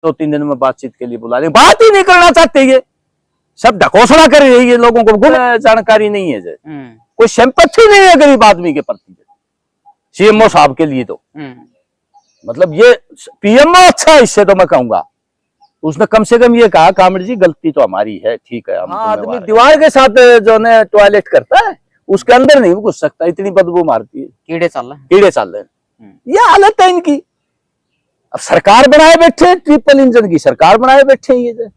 2-3 दिन में बातचीत के लिए बुला रहे, बात ही नहीं करना चाहते, ये सब ढकोसला कर रही है, ये लोगों को जानकारी नहीं है, कोई सिंपैथी नहीं है गरीब आदमी के प्रति सीएमओ साहब के लिए। तो मतलब ये पीएमओ अच्छा है, इससे तो मैं कहूंगा उसने कम से कम ये कहा कामरेड जी गलती तो हमारी है, ठीक है। हाँ, आदमी दीवार के साथ जो है टॉयलेट करता है, उसके अंदर नहीं घुस सकता, इतनी बदबू मारती है, कीड़े चल रहे हैं। ये हालत है इनकी। अब सरकार बनाए बैठे, ट्रिपल इंजन की सरकार बनाए बैठे, ये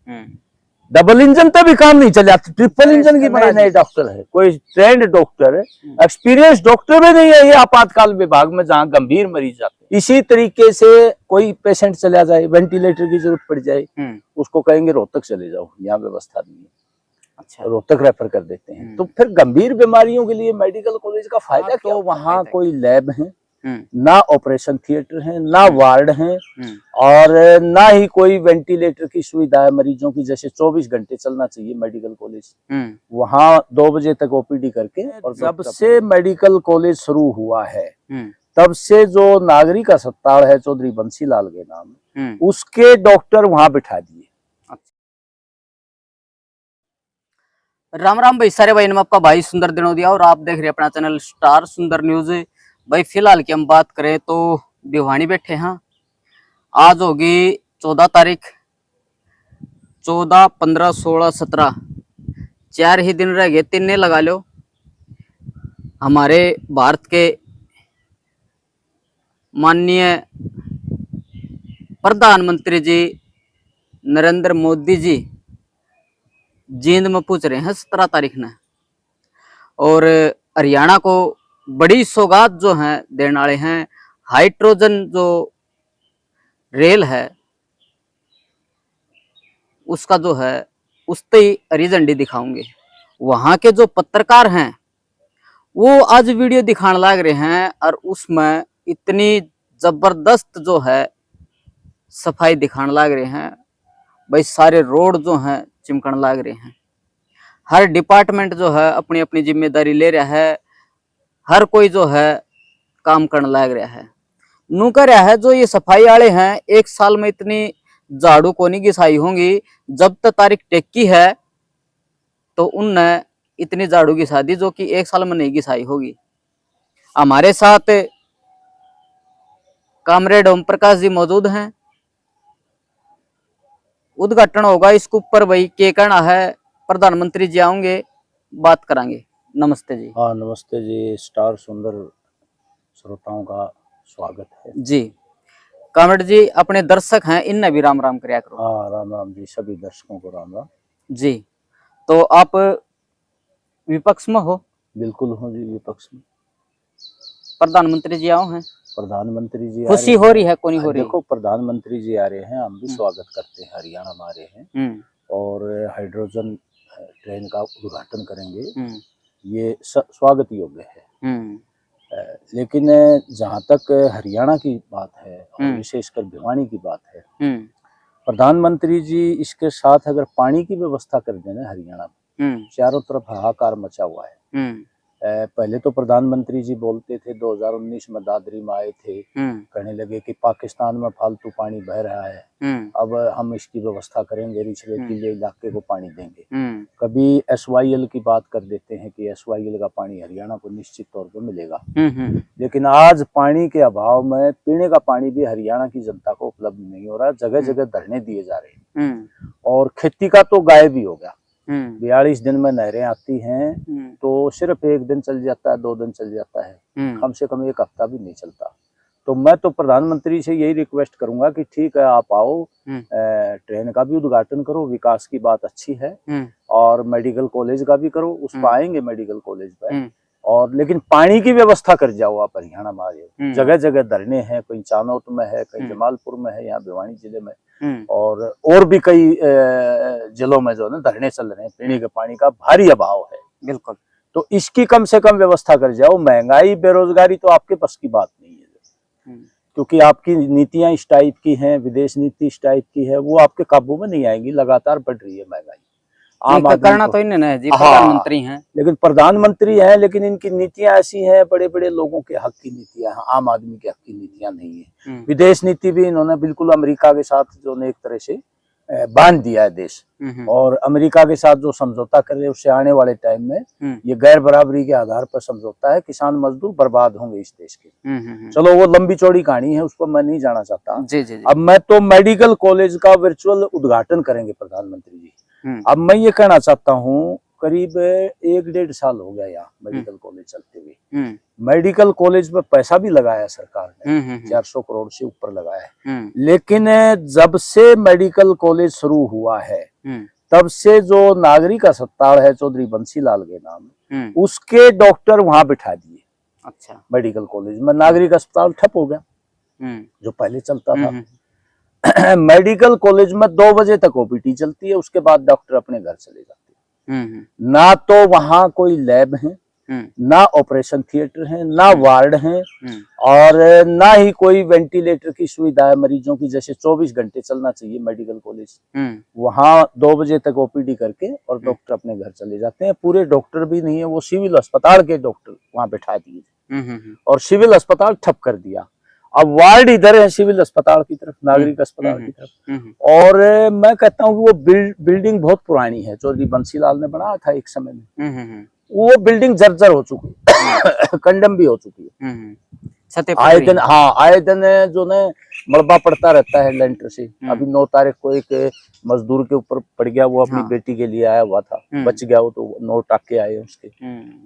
डबल इंजन पे भी काम नहीं चल जाता, ट्रिपल इंजन की बनाए। नए डॉक्टर है, कोई ट्रेंड डॉक्टर है, एक्सपीरियंस डॉक्टर भी नहीं है ये आपातकाल विभाग में, जहाँ गंभीर मरीज जाते हैं। इसी तरीके से कोई पेशेंट चला जाए, वेंटिलेटर की जरूरत पड़ जाए, उसको कहेंगे रोहतक चले जाओ, यहाँ व्यवस्था नहीं है, अच्छा रोहतक रेफर कर देते हैं। तो फिर गंभीर बीमारियों के लिए मेडिकल कॉलेज का फायदा क्या? तो वहाँ कोई लैब है ना, ऑपरेशन थिएटर है ना, वार्ड है, और ना ही कोई वेंटिलेटर की सुविधा है मरीजों की, जैसे 24 घंटे चलना चाहिए मेडिकल कॉलेज, वहाँ 2 बजे तक ओपीडी करके। और जब से मेडिकल कॉलेज शुरू हुआ है तब से जो नागरिक अस्पताल है चौधरी बंसीलाल के नाम, उसके डॉक्टर वहां बिठा दिए। राम राम भाई, सारे भाई, आपका भाई सुंदर दिनोदिया और आप देख रहे हैं अपना चैनल स्टार सुंदर न्यूज। भाई फिलहाल की हम बात करें तो भिवानी बैठे हैं। आज होगी 14 तारीख, 14, 15, 16, 17, 4 ही दिन रह गए, 3 ने लगा लो। हमारे भारत के माननीय प्रधानमंत्री जी नरेंद्र मोदी जी जींद में पूछ रहे हैं 17 तारीख ने, और हरियाणा को बड़ी सौगात जो है देने वाले हैं। हाइड्रोजन जो रेल है उसका जो है उस पे हरी झंडी दिखाऊंगे। वहां के जो पत्रकार हैं वो आज वीडियो दिखाने लग रहे हैं, और उसमें इतनी जबरदस्त जो है सफाई दिखाने लग रहे हैं। भाई सारे रोड जो हैं चिमकने लग रहे हैं। हर डिपार्टमेंट जो है अपनी अपनी जिम्मेदारी ले रहा है, हर कोई जो है काम करने लग रहा है। नू कर रहा है जो ये सफाई वाले हैं, 1 साल में इतनी झाड़ू को नहीं घिसाई होंगी। जब तक तारीख टेकी है तो उनने इतनी झाड़ू घिसा दी जो कि 1 साल में नहीं घिसाई होगी। हमारे साथ कामरेड ओम प्रकाश जी मौजूद हैं, उद्घाटन होगा इसके ऊपर। भाई क्या कहना है, प्रधानमंत्री जी आएंगे, बात करांगे। नमस्ते जी। हाँ नमस्ते जी, स्टार सुंदर श्रोताओं का स्वागत है जी। कामरेड जी अपने दर्शक हैं, इनने भी राम राम कराया करो। हाँ राम राम जी, सभी दर्शकों को राम राम जी। तो आप विपक्ष में हो? बिल्कुल हूँ जी, विपक्ष में। प्रधानमंत्री जी आओ हैं, प्रधानमंत्री जी खुशी हो रही है, कोनी हो रही? देखो प्रधानमंत्री जी आ रहे हैं, हम भी स्वागत करते हैं, हरियाणा में आ रहे हैं और हाइड्रोजन ट्रेन का उद्घाटन करेंगे, ये स्वागत योग्य है। लेकिन जहाँ तक हरियाणा की बात है और विशेषकर भिवानी की बात है, प्रधानमंत्री जी इसके साथ अगर पानी की व्यवस्था कर देना, हरियाणा में चारों तरफ हाहाकार मचा हुआ है। पहले तो प्रधानमंत्री जी बोलते थे, 2019 में दादरी में आए थे, कहने लगे कि पाकिस्तान में फालतू पानी बह रहा है, अब हम इसकी व्यवस्था करेंगे, निचले टीले इलाके को पानी देंगे। कभी SYL की बात कर देते हैं कि SYL का पानी हरियाणा को निश्चित तौर पर मिलेगा। लेकिन आज पानी के अभाव में पीने का पानी भी हरियाणा की जनता को उपलब्ध नहीं हो रहा, जगह जगह धरने दिए जा रहे हैं, और खेती का तो गायब ही हो गया। 42 दिन में नहरें आती हैं तो सिर्फ 1 दिन चल जाता है, 2 दिन चल जाता है, कम से कम 1 हफ्ता भी नहीं चलता। तो मैं तो प्रधानमंत्री से यही रिक्वेस्ट करूंगा कि ठीक है आप आओ, ट्रेन का भी उद्घाटन करो, विकास की बात अच्छी है, और मेडिकल कॉलेज का भी करो, उस पर आएंगे मेडिकल कॉलेज पर, और लेकिन पानी की व्यवस्था कर जाओ आप हरियाणा में आ जाओ। जगह जगह धरने हैं, कहीं चानौत में है, कहीं जमालपुर में है, यहाँ भिवानी जिले में, और भी कई जिलों में जो है धरने चल रहे हैं, पीने के पानी का भारी अभाव है। बिल्कुल। तो इसकी कम से कम व्यवस्था कर जाओ। महंगाई बेरोजगारी तो आपके पास की बात नहीं है, क्योंकि आपकी नीतियां इस टाइप की हैं, विदेश नीति इस टाइप की है, वो आपके काबू में नहीं आएंगी, लगातार बढ़ रही है महंगाई। आम आदमी करना को। तो इन्हें है जी, हाँ, प्रधानमंत्री हैं, लेकिन प्रधानमंत्री हैं, लेकिन इनकी नीतियां ऐसी हैं, बड़े बड़े लोगों के हक की नीतियां हैं, आम आदमी के हक की नीतियां नहीं है। विदेश नीति भी इन्होंने बिल्कुल अमेरिका के साथ जो ने एक तरह से बांध दिया है देश, और अमेरिका के साथ जो समझौता कर रहे हैं उससे आने वाले टाइम में ये गैर बराबरी के आधार पर समझौता है, किसान मजदूर बर्बाद होंगे इस देश के। चलो वो लंबी चौड़ी कहानी है, उस पर मैं नहीं जाना चाहता। जी जी जी। अब मैं तो मेडिकल कॉलेज का वर्चुअल उद्घाटन करेंगे प्रधानमंत्री जी। अब मैं ये कहना चाहता हूँ, करीब 1-1.5 साल हो गया यहाँ मेडिकल कॉलेज चलते हुए। मेडिकल कॉलेज में पैसा भी लगाया सरकार ने, 400 करोड़ से ऊपर लगाया है, लेकिन जब से मेडिकल कॉलेज शुरू हुआ है तब से जो नागरिक अस्पताल है चौधरी बंसीलाल के नाम, उसके डॉक्टर वहां बिठा दिए। अच्छा। मेडिकल कॉलेज में नागरिक अस्पताल ठप हो गया जो पहले चलता था। मेडिकल कॉलेज में 2 बजे तक ओपीडी चलती है, उसके बाद डॉक्टर अपने घर चले जाते हैं। ना तो वहां कोई लैब है, ना ऑपरेशन थिएटर है, ना वार्ड है, और ना ही कोई वेंटिलेटर की सुविधा है मरीजों की, जैसे 24 घंटे चलना चाहिए मेडिकल कॉलेज। वहां 2 बजे तक ओपीडी करके और डॉक्टर अपने घर चले जाते हैं। पूरे डॉक्टर भी नहीं है, वो सिविल अस्पताल के डॉक्टर वहां बैठा दिए और सिविल अस्पताल ठप कर दिया। अब वार्ड इधर है सिविल अस्पताल की तरफ, नागरिक अस्पताल की तरफ। और मैं कहता हूँ कि वो बिल्डिंग बहुत पुरानी है, चौधरी बंसीलाल ने बनाया था एक समय में। वो बिल्डिंग जर्जर हो चुकी है, कंडम भी हो चुकी है। आए दिन, हाँ आए दिन जो ने मलबा पड़ता रहता है लेंटर से। अभी 9 तारीख को एक मजदूर के ऊपर पड़ गया, वो अपनी बेटी के लिए आया हुआ था, बच गया वो, तो 9 टाके आए उसके।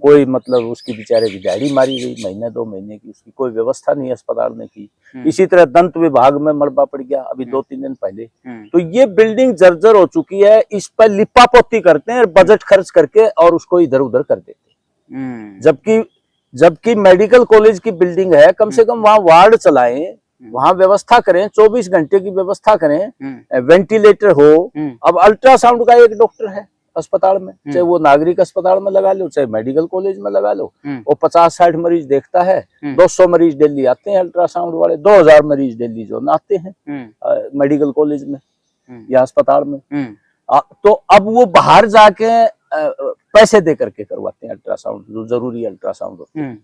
कोई मतलब उसकी बेचारे की दिहाड़ी मारी गई, 1-2 महीने की, उसकी कोई व्यवस्था नहीं अस्पताल ने की। इसी तरह दंत विभाग में मलबा पड़ गया अभी 2-3 दिन पहले। तो ये बिल्डिंग जर्जर हो चुकी है, इस पर लिपा पोती करते हैं बजट खर्च करके और उसको इधर उधर कर देते हैं। जबकि मेडिकल कॉलेज की बिल्डिंग है, कम से कम वहाँ वार्ड चलाएं, वहाँ व्यवस्था करें, 24 घंटे की व्यवस्था करें, वेंटिलेटर हो। अब अल्ट्रासाउंड का एक डॉक्टर है अस्पताल में, चाहे वो नागरिक अस्पताल में लगा लो चाहे मेडिकल कॉलेज में लगा लो, वो 50-60 मरीज देखता है। 200 मरीज डेली आते हैं अल्ट्रासाउंड वाले, 2000 मरीज डेली जो आते हैं मेडिकल कॉलेज में या अस्पताल में। तो अब वो बाहर जाके पैसे दे करके करवाते हैं अल्ट्रासाउंड, जो जरूरी अल्ट्रासाउंड होते हैं।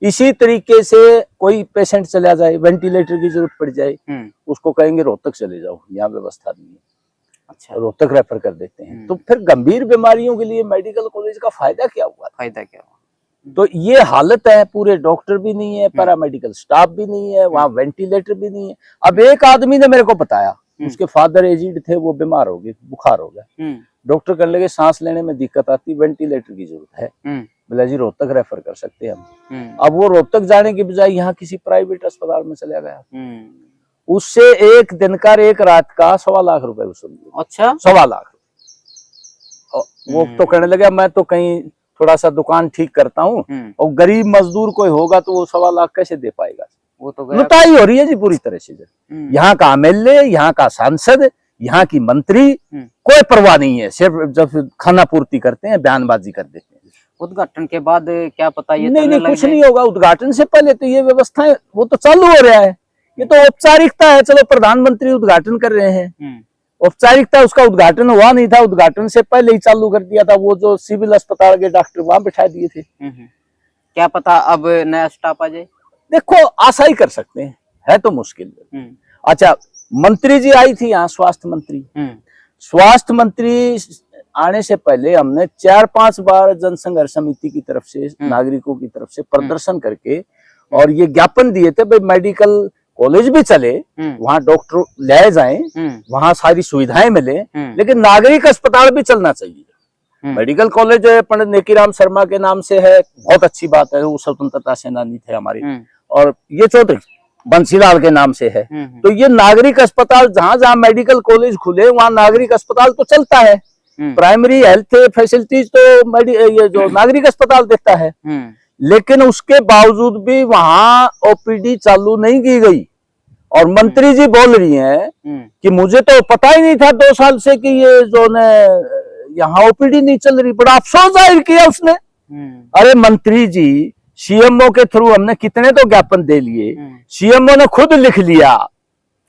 इसी तरीके से कोई पेशेंट चला जाए, वेंटिलेटर की जरूरत पड़ जाए, उसको कहेंगे रोहतक चले जाओ, यहाँ व्यवस्था नहीं है। अच्छा, रोहतक रेफर कर देते हैं। तो फिर गंभीर बीमारियों के लिए मेडिकल कॉलेज का फायदा क्या हुआ? तो ये हालत है, पूरे डॉक्टर भी नहीं है, पैरामेडिकल स्टाफ भी नहीं है, वहाँ वेंटिलेटर भी नहीं है। अब एक आदमी ने मेरे को बताया, उसके फादर एजिड थे, वो बीमार हो गए, बुखार हो गया। डॉक्टर कहने लगे सांस लेने में दिक्कत आती, वेंटिलेटर की जरूरत है। बोला जी रोहतक रेफर कर सकते हैं हम। अब वो रोहतक जाने की बजाय यहाँ किसी प्राइवेट अस्पताल में चला गया। उससे एक दिन का एक रात का 1.25 लाख रुपए वसूल लिया। अच्छा, 1.25 लाख। वो तो कहने लगे मैं तो कहीं थोड़ा सा दुकान ठीक करता हूँ, और गरीब मजदूर कोई होगा तो वो 1.25 लाख कैसे दे पाएगा? वो तो लुटाई हो रही है जी पूरी तरह से। यहाँ का एमएलए, यहाँ का सांसद, यहाँ की मंत्री, कोई परवाह नहीं है, सिर्फ जब खाना पूर्ति करते हैं, बयानबाजी कर देते हैं। उद्घाटन के बाद क्या पता ये नहीं कुछ नहीं होगा। उद्घाटन से पहले तो ये व्यवस्थाएं वो तो चालू हो रहा है, ये तो औपचारिकता है। चलो प्रधानमंत्री उद्घाटन कर रहे हैं, औपचारिकता, उसका उद्घाटन हुआ नहीं था, उद्घाटन से पहले ही चालू कर दिया था। वो जो सिविल अस्पताल के डॉक्टर वहां बिठा दिए थे। क्या पता अब नया स्टाफ आ जाए? देखो आशा ही कर सकते हैं, है तो मुश्किल। अच्छा, मंत्री जी आई थी यहाँ, स्वास्थ्य मंत्री। स्वास्थ्य मंत्री आने से पहले हमने 4-5 बार जनसंघर्ष समिति की तरफ से, नागरिकों की तरफ से प्रदर्शन करके और ये ज्ञापन दिए थे भाई मेडिकल कॉलेज भी चले, वहाँ डॉक्टर ले जाएं, वहाँ सारी सुविधाएं मिले, लेकिन नागरिक अस्पताल भी चलना चाहिए। मेडिकल कॉलेज पंडित नेकीराम शर्मा के नाम से है, बहुत अच्छी बात है, वो स्वतंत्रता सेनानी थे हमारे, और ये चौधरी बंसीलाल के नाम से है। तो ये नागरिक अस्पताल, जहां जहां मेडिकल कॉलेज खुले वहां नागरिक अस्पताल तो चलता है। प्राइमरी हेल्थ फैसिलिटीज तो ये जो नागरिक अस्पताल देता है, लेकिन उसके बावजूद भी वहां ओपीडी चालू नहीं की गई। और मंत्री जी बोल रही हैं कि मुझे तो पता ही नहीं था 2 साल से कि ये जो ने यहाँ ओपीडी नहीं चल रही। बड़ा अफसोस जाहिर किया उसने। अरे मंत्री जी, सीएमओ के थ्रू हमने कितने तो ज्ञापन दे लिए, सीएमओ ने खुद लिख लिया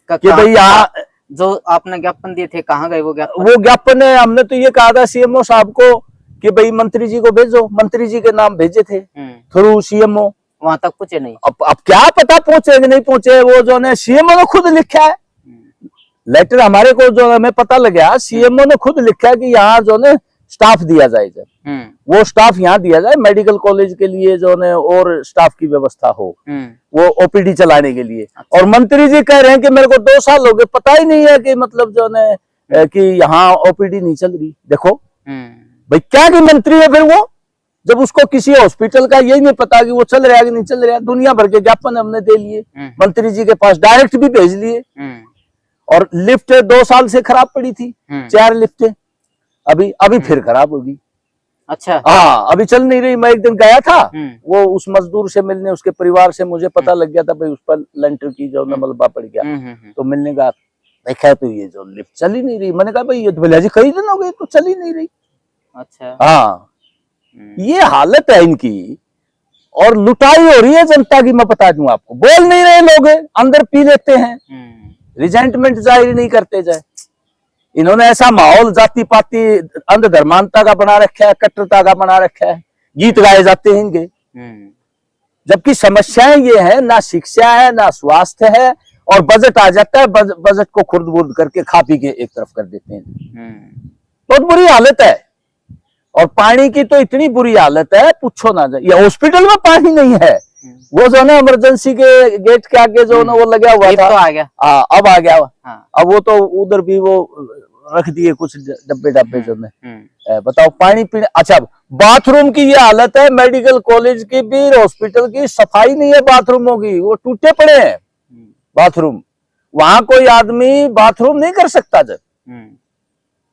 कि भाई यहाँ जो आपने ज्ञापन दिए थे कहाँ गए वो ज्ञापन? वो ज्ञापन है, हमने तो ये कहा था सीएमओ साहब को कि भाई मंत्री जी को भेजो, मंत्री जी के नाम भेजे थे थ्रू सीएमओ, वहां तक पहुंचे नहीं। अब क्या पता पहुंचे नहीं पहुंचे, वो जो है सीएमओ ने खुद लिखा है लेटर, हमारे को जो हमें पता लग गया सीएमओ ने खुद लिखा है कि यहाँ जो है स्टाफ दिया जाए, वो स्टाफ यहाँ दिया जाए मेडिकल कॉलेज के लिए जो है और स्टाफ की व्यवस्था हो, वो ओपीडी चलाने के लिए। और मंत्री जी कह रहे हैं कि मेरे को 2 साल हो गए, पता ही नहीं है कि मतलब जो है कि यहाँ ओपीडी नहीं चल रही। देखो भाई क्या कि मंत्री है फिर वो, जब उसको किसी हॉस्पिटल का यही नहीं पता कि वो चल रहा है कि नहीं चल रहा है। दुनिया भर के ज्ञापन हमने दे लिए मंत्री जी के पास, डायरेक्ट भी भेज लिए। और लिफ्ट 2 साल से खराब पड़ी थी, 4 लिफ्टें अभी फिर खराब होगी। अच्छा, हाँ अभी चल नहीं रही। मैं एक दिन गया था वो उस मजदूर से मिलने, उसके परिवार से, मुझे पता लग गया था भाई उस पर लेंटर की जो मलबा पड़ गया, तो मिलने का देखा तो ये जो लिफ्ट चल ही नहीं रही। मैंने कहा भाई ये तो भैया जी कई दिन हो गए तो चल ही नहीं रही। अच्छा, हाँ ये हालत है इनकी, और लुटाई हो रही है जनता की। मैं बता दूं आपको, बोल नहीं रहे लोग, अंदर पी लेते हैं, रिजेंटमेंट जाहिर नहीं करते जाए। इन्होंने ऐसा माहौल जाति पाति अंध धर्मांता का बना रखा है, कट्टरता का बना रखा है, गीत गाए जाते हैं इनके, जबकि समस्याएं ये है, ना शिक्षा है ना स्वास्थ्य है, और बजट आ जाता है, बजट को खुर्द बुर्द करके खा पी के एक तरफ कर देते हैं। बहुत बुरी हालत है। और पानी की तो इतनी बुरी हालत है पूछो ना, ये हॉस्पिटल में पानी नहीं है, वो जो है इमरजेंसी के गेट के आगे जो ना वो लगा हुआ था, तो आ गया। अब आ गया। अब वो तो उधर भी वो रख दिए कुछ डब्बे जो ने। बताओ पानी पीने। अच्छा बाथरूम की ये हालत है, मेडिकल कॉलेज की भी हॉस्पिटल की सफाई नहीं है बाथरूमों की, वो टूटे पड़े हैं बाथरूम, वहां कोई आदमी बाथरूम नहीं कर सकता। जब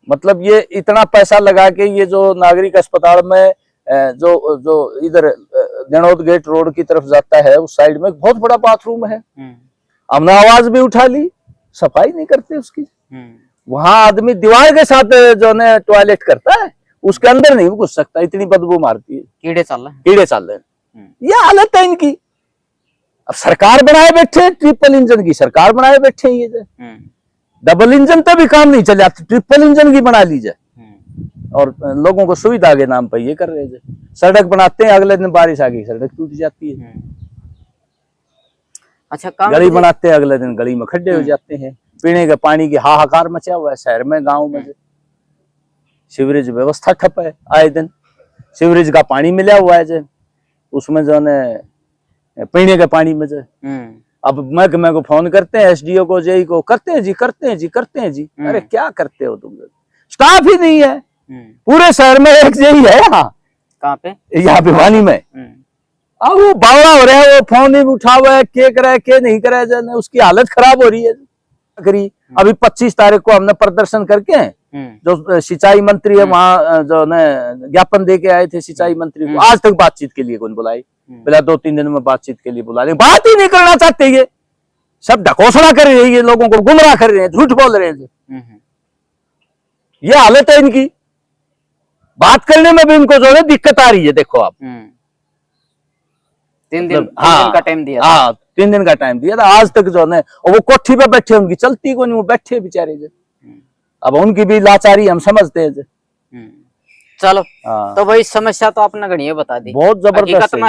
मतलब ये इतना पैसा लगा के ये जो नागरिक अस्पताल में जो इधर गणोद गेट रोड की तरफ जाता है उस साइड में बहुत बड़ा बाथरूम है, हमने आवाज भी उठा ली, सफाई नहीं करते उसकी। वहां आदमी दीवार के साथ जो है टॉयलेट करता है, उसके अंदर नहीं घुस सकता, इतनी बदबू मारती है, कीड़े चल रहे हैं। ये हालत है इनकी। अब सरकार बनाए बैठे, ट्रिपल इंजन की सरकार बनाए बैठे, ये डबल इंजन पे भी काम नहीं चला, ट्रिपल इंजन की बना लीजिए, और लोगों को सुविधा के नाम पर ये कर रहे थे। सड़क बनाते हैं, अगले दिन बारिश आ गई सड़क टूट जाती है। अच्छा, गली बनाते हैं, अगले दिन गली में खड्डे हो जाते हैं। पीने के पानी की हाहाकार मचा हुआ है शहर में, गांव में। सीवरेज व्यवस्था ठप है, आए दिन सीवरेज का पानी मिला हुआ है, उसमें जो है पीने के पानी में जो अब महकमे को फोन करते हैं, एसडीओ को, जेई को, करते हैं जी। अरे क्या करते हो तुम, स्टाफ ही नहीं है पूरे शहर में, एक जेई है कहाँ पे, यहाँ भिवानी में। अब वो बावड़ा हो रहा है, वो फोन ही उठा हुआ है, के कराए के नहीं कराए, उसकी हालत खराब हो रही है। अभी 25 तारीख को हमने प्रदर्शन करके जो सिंचाई मंत्री है वहां जो है ज्ञापन दे के आए थे सिंचाई मंत्री को, आज तक बातचीत के लिए कौन बुलाई, पहले 2-3 दिन में बातचीत के लिए बुला रहे, बात ही नहीं करना चाहते। ये सब ढकोसला कर रहे हैं, ये लोगों को गुमराह कर रहे हैं, झूठ बोल रहे हैं। ये हालत है इनकी, बात करने में भी इनको जो है दिक्कत आ रही है। देखो आप 3 दिन का टाइम दिया, 3 दिन का टाइम दिया था, आज तक जो है, और वो कोठी पे बैठे, उनकी चलती को नहीं, वो बैठे बेचारे। अब उनकी भी लाचारी हम समझते हैं। चलो तो भाई समस्या तो आपने घनी बता दी, बहुत जबरदस्त है।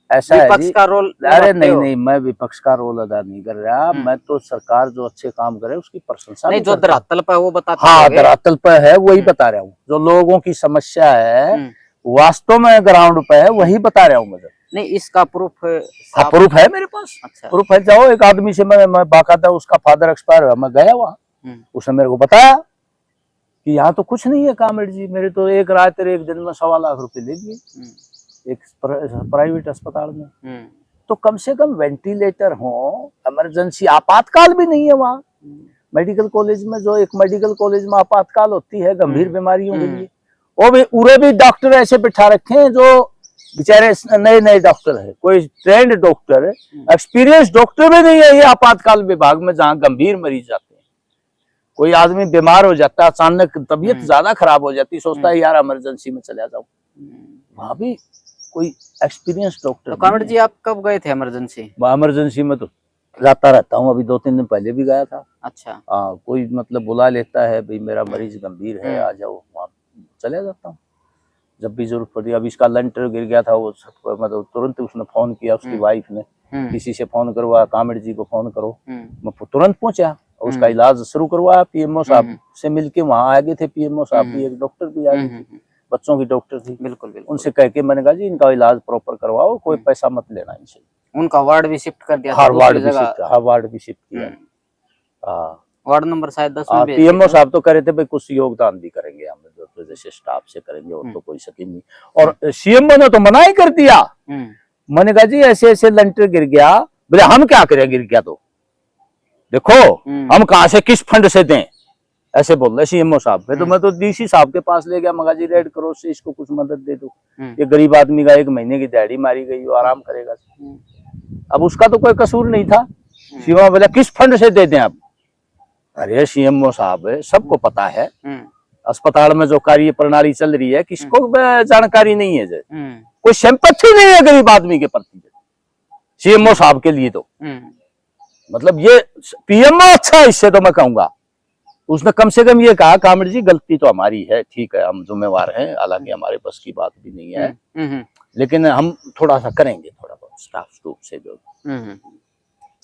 ऐसा विपक्ष का रोल, अरे नहीं, मैं विपक्ष का रोल अदा नहीं कर रहा, मैं तो सरकार जो अच्छे काम करे उसकी प्रशंसा नहीं, जो धरातल पर वो बताते हाँ धरातल पर है वही बता रहा हूँ, जो लोगों की समस्या है वास्तव में ग्राउंड पे है वही बता रहा हूँ। मुझे नहीं इसका प्रूफ है? हाँ प्रूफ है मेरे पास। अच्छा। प्रूफ है, जाओ एक आदमी से मैं बाकायदा, उसका फादर एक्सपायर हुआ, मैं गया वहाँ, उसने मेरे को बताया कि यहाँ तो कुछ नहीं है कामेड जी, मेरे तो एक रात एक दिन में 1.25 लाख रुपए ले दिए एक प्राइवेट अस्पताल में। तो कम से कम वेंटिलेटर हो, इमरजेंसी आपातकाल भी नहीं है वहाँ मेडिकल कॉलेज में। जो एक मेडिकल कॉलेज में आपातकाल होती है गंभीर बीमारियों के लिए, वो भी उरे भी डॉक्टर ऐसे बिठा रखे हैं जो बेचारे नए डॉक्टर है, कोई ट्रेंड डॉक्टर, एक्सपीरियंस डॉक्टर भी नहीं है ये आपातकाल विभाग में, जहाँ गंभीर मरीज जाते हैं। कोई आदमी बीमार हो जाता है, अचानक तबीयत ज्यादा खराब हो जाती, सोचता है यार इमरजेंसी में चला जाऊं, वहां भी कोई एक्सपीरियंस डॉक्टर। तो कामड़ जी आप कब गए थे इमरजेंसी? इमरजेंसी में तो जाता रहता हूँ, अभी 2-3 दिन पहले भी गया था। अच्छा। कोई मतलब बुला लेता है, भाई मेरा मरीज गंभीर है, आ जाओ, वहाँ चले जाता हूँ जब भी जरूरत पड़ी। अब इसका लेंटर गिर गया था, वो मतलब तुरंत उसने फोन किया, उसकी वाइफ ने, किसी से फोन करवाया, कामिड़ जी को फोन करो, मैं तुरंत पहुंचा, उसका इलाज शुरू करवाया। पीएमओ साहब से मिलके वहाँ आ गए थे, पीएमओ साहब भी, एक डॉक्टर भी आ गई थी, बच्चों की डॉक्टर थी। बिल्कुल। उनसे कह के मैंने कहा जी इनका इलाज प्रॉपर करवाओ, कोई पैसा मत लेना इनसे। उनका वार्ड भी शिफ्ट कर दिया था, वार्ड भी शिफ्ट किया। वार्ड नंबर शायद 10 में भेज पीएमओ साहब तो कह रहे थे भाई कुछ योगदान भी करेंगे हम, तो जैसे स्टाफ से करेंगे, और तो कोई सकी नहीं। और सीएमओ ने तो मना ही कर दिया। मैंने कहा जी ऐसे ऐसे लेंटर गिर गया, बोले हम क्या करें, गिर गया तो देखो हम कहां से किस फंड से दें, ऐसे बोल रहे सीएमओ साहब। फिर तो मैं तो डीसी साहब के पास ले गया, मगा जी रेड क्रॉस से इसको कुछ मदद दे दो, ये गरीब आदमी का 1 महीने की दिहाड़ी मारी गई, वो आराम करेगा। अब उसका तो कोई कसूर नहीं था। सीएमओ बोला किस फंड से दे दें आप। अरे सीएमओ साहब सबको पता है, अस्पताल में जो कार्य प्रणाली चल रही है, किसको जानकारी नहीं है, कोई सिंपैथी नहीं है गरीब आदमी के प्रति सीएमओ साहब के लिए। तो मतलब ये पीएमओ अच्छा है, इससे तो मैं कहूंगा। उसने कम से कम ये कहा कामिड़ जी गलती तो हमारी है, ठीक है हम जिम्मेवार हैं, हालांकि हमारे बस की बात भी नहीं है, लेकिन हम थोड़ा सा करेंगे, थोड़ा बहुत स्टाफ से जो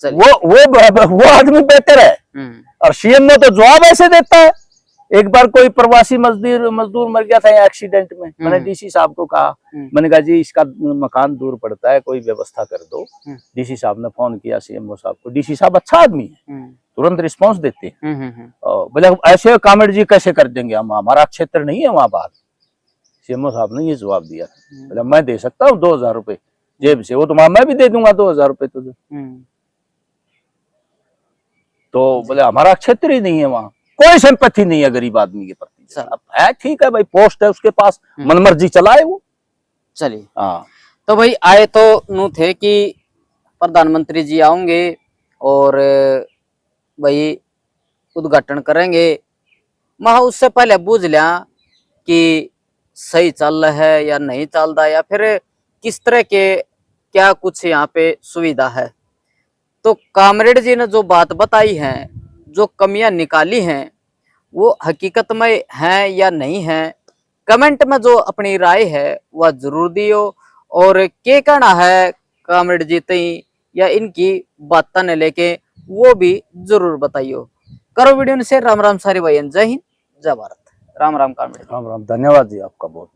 वो आदमी बेहतर है। और सीएमओ तो जवाब ऐसे देता है। एक बार कोई प्रवासी मजदूर मर गया था एक्सीडेंट में, मैंने डीसी साहब को कहा, मैंने कहा जी इसका मकान दूर पड़ता है, कोई व्यवस्था कर दो। डीसी साहब ने फोन किया सीएमओ साहब को, डीसी साहब अच्छा आदमी है, तुरंत रिस्पांस देते हैं। बोले ऐसे कामिड़ जी कैसे कर देंगे, हम हमारा क्षेत्र नहीं है वहां बाहर। सीएमओ साहब ने ये जवाब दिया, बोले मैं दे सकता हूँ 2000 रुपए जेब से, वो तो मैं भी दे दूंगा 2000 रुपए तुझे। तो बोले हमारा क्षेत्र ही नहीं है वहाँ, कोई संपत्ति नहीं है गरीब आदमी के प्रति। अब है ठीक है भाई, पोस्ट है उसके पास, मनमर्जी चलाए वो। चलिए तो भाई आए तो नू थे कि प्रधानमंत्री जी आएंगे और भाई उद्घाटन करेंगे। मैं उससे पहले बूझ लिया कि सही चल रहा है या नहीं चल रहा, या फिर किस तरह के क्या कुछ यहाँ पे सुविधा है। तो कामरेड जी ने जो बात बताई है, जो कमियां निकाली हैं, वो हकीकत में हैं या नहीं है, कमेंट में जो अपनी राय है वह जरूर दियो। और क्या कहना है कामरेड जी तई या इनकी बातें ने लेके वो भी जरूर बताइयो। करो वीडियो से राम राम सारी भाई, जय हिंद जय भारत। राम राम कामरेड। राम राम, धन्यवाद जी आपका बहुत।